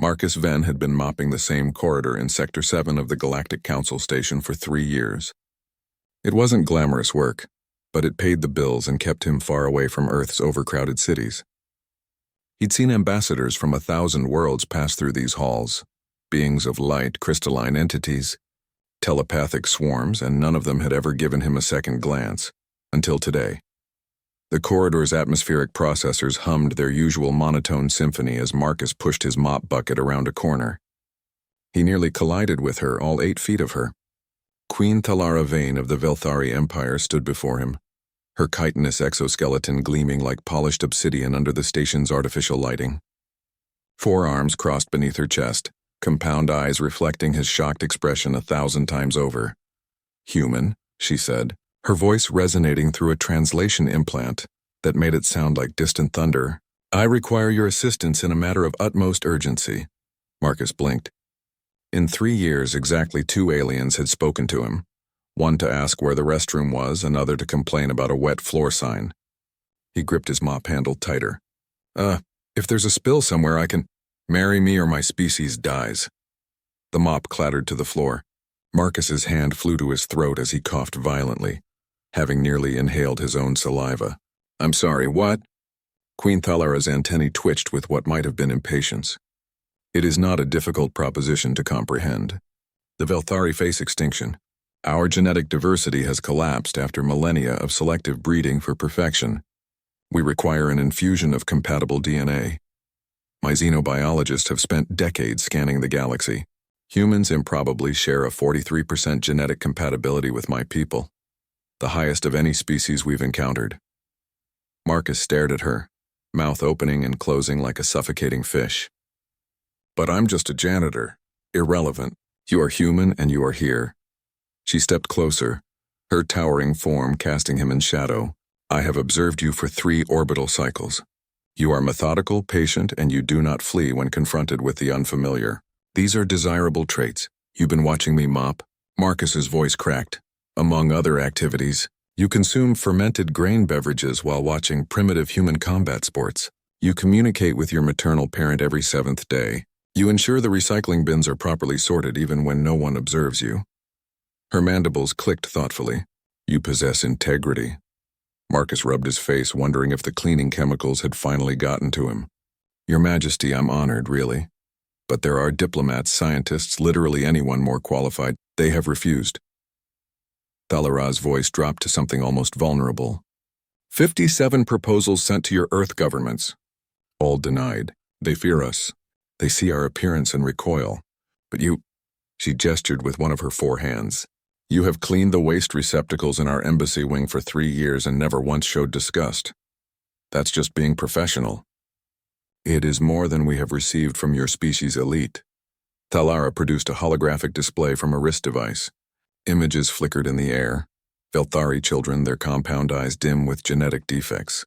Marcus Venn had been mopping the same corridor in Sector 7 of the Galactic Council Station for 3 years. It wasn't glamorous work, but it paid the bills and kept him far away from Earth's overcrowded cities. He'd seen ambassadors from 1,000 worlds pass through these halls, beings of light, crystalline entities, telepathic swarms, and none of them had ever given him a second glance, until today. The corridor's atmospheric processors hummed their usual monotone symphony as Marcus pushed his mop bucket around a corner. He nearly collided with her, all 8 feet of her. Queen Thalara Vane of the Velthari Empire stood before him, her chitinous exoskeleton gleaming like polished obsidian under the station's artificial lighting. Forearms crossed beneath her chest, compound eyes reflecting his shocked expression 1,000 times over. "Human," she said, her voice resonating through a translation implant that made it sound like distant thunder. "I require your assistance in a matter of utmost urgency." Marcus blinked. In 3 years, exactly 2 aliens had spoken to him, one to ask where the restroom was, another to complain about a wet floor sign. He gripped his mop handle tighter. If there's a spill somewhere I can... Marry me or my species dies." The mop clattered to the floor. Marcus's hand flew to his throat as he coughed violently, having nearly inhaled his own saliva. "I'm sorry, what?" Queen Thalara's antennae twitched with what might have been impatience. "It is not a difficult proposition to comprehend. The Velthari face extinction. Our genetic diversity has collapsed after millennia of selective breeding for perfection. We require an infusion of compatible DNA. My xenobiologists have spent decades scanning the galaxy. Humans improbably share a 43% genetic compatibility with my people, the highest of any species we've encountered." Marcus stared at her, mouth opening and closing like a suffocating fish. "But I'm just a janitor. Irrelevant. You are human and you are here." She stepped closer, her towering form casting him in shadow. "I have observed you for 3 orbital cycles. You are methodical, patient, and you do not flee when confronted with the unfamiliar. These are desirable traits. You've been watching me mop." Marcus's voice cracked. "Among other activities, you consume fermented grain beverages while watching primitive human combat sports. You communicate with your maternal parent every 7th day. You ensure the recycling bins are properly sorted even when no one observes you." Her mandibles clicked thoughtfully. "You possess integrity." Marcus rubbed his face, wondering if the cleaning chemicals had finally gotten to him. "Your Majesty, I'm honored, really. But there are diplomats, scientists, literally anyone more qualified. They have refused." Thalara's voice dropped to something almost vulnerable. 57 proposals sent to your Earth governments. All denied. They fear us. They see our appearance and recoil. But you..." She gestured with one of her 4 hands. "You have cleaned the waste receptacles in our embassy wing for 3 years and never once showed disgust. That's just being professional." "It is more than we have received from your species elite." Thalara produced a holographic display from a wrist device. Images flickered in the air. Velthari children, their compound eyes dim with genetic defects.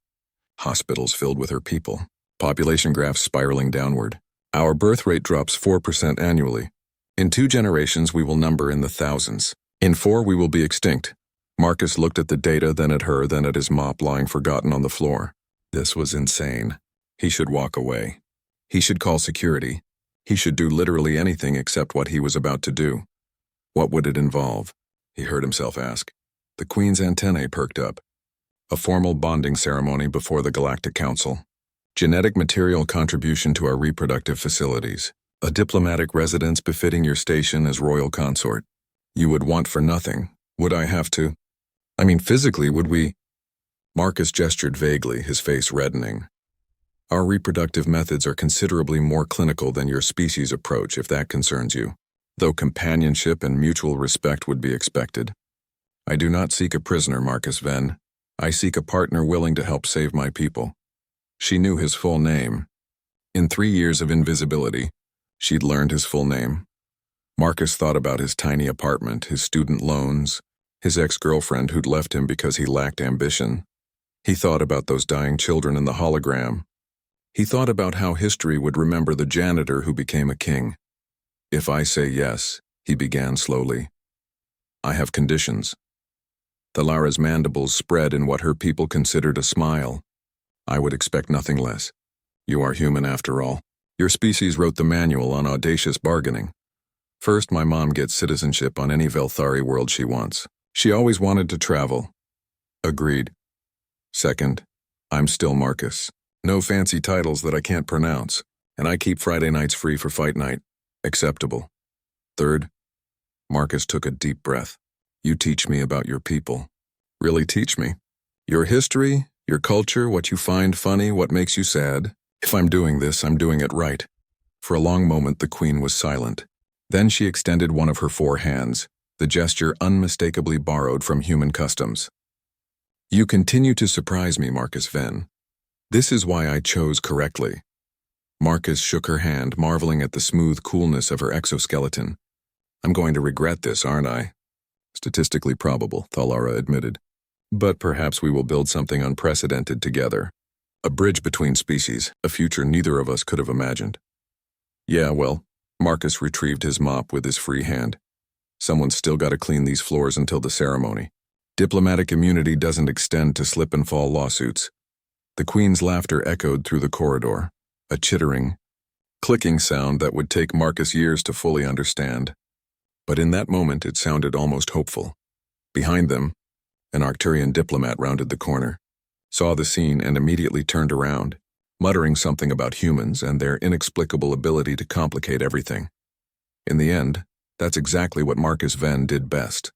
Hospitals filled with her people. Population graphs spiraling downward. "Our birth rate drops 4% annually. In 2 generations we will number in the thousands. In 4 we will be extinct." Marcus looked at the data, then at her, then at his mop lying forgotten on the floor. This was insane. He should walk away. He should call security. He should do literally anything except what he was about to do. What would it involve? He heard himself ask. The Queen's antennae perked up. A formal bonding ceremony before the Galactic Council. Genetic material contribution to our reproductive facilities. A diplomatic residence befitting your station as royal consort. You would want for nothing. Would I have to? I mean, physically, would we? Marcus gestured vaguely, his face reddening. Our reproductive methods are considerably more clinical than your species approach, if that concerns you, though companionship and mutual respect would be expected. I do not seek a prisoner, Marcus Venn. I seek a partner willing to help save my people. She knew his full name. In 3 years of invisibility, she'd learned his full name. Marcus thought about his tiny apartment, his student loans, his ex-girlfriend who'd left him because he lacked ambition. He thought about those dying children in the hologram. He thought about how history would remember the janitor who became a king. If I say yes, he began slowly. I have conditions. Thalara's mandibles spread in what her people considered a smile. I would expect nothing less. You are human after all. Your species wrote the manual on audacious bargaining. First, my mom gets citizenship on any Velthari world she wants. She always wanted to travel. Agreed. Second, I'm still Marcus. No fancy titles that I can't pronounce, and I keep Friday nights free for fight night. Acceptable. Third, Marcus took a deep breath. You teach me about your people. Really teach me. Your history, your culture, what you find funny, what makes you sad. If I'm doing this, I'm doing it right. For a long moment, the queen was silent. Then she extended one of her 4 hands, the gesture unmistakably borrowed from human customs. You continue to surprise me, Marcus Venn. This is why I chose correctly. Marcus shook her hand, marveling at the smooth coolness of her exoskeleton. I'm going to regret this, aren't I? Statistically probable, Thalara admitted. But perhaps we will build something unprecedented together. A bridge between species, a future neither of us could have imagined. Yeah, well, Marcus retrieved his mop with his free hand. Someone's still got to clean these floors until the ceremony. Diplomatic immunity doesn't extend to slip-and-fall lawsuits. The queen's laughter echoed through the corridor, a chittering, clicking sound that would take Marcus years to fully understand. But in that moment, it sounded almost hopeful. Behind them, an Arcturian diplomat rounded the corner, saw the scene and immediately turned around, muttering something about humans and their inexplicable ability to complicate everything. In the end, that's exactly what Marcus Venn did best.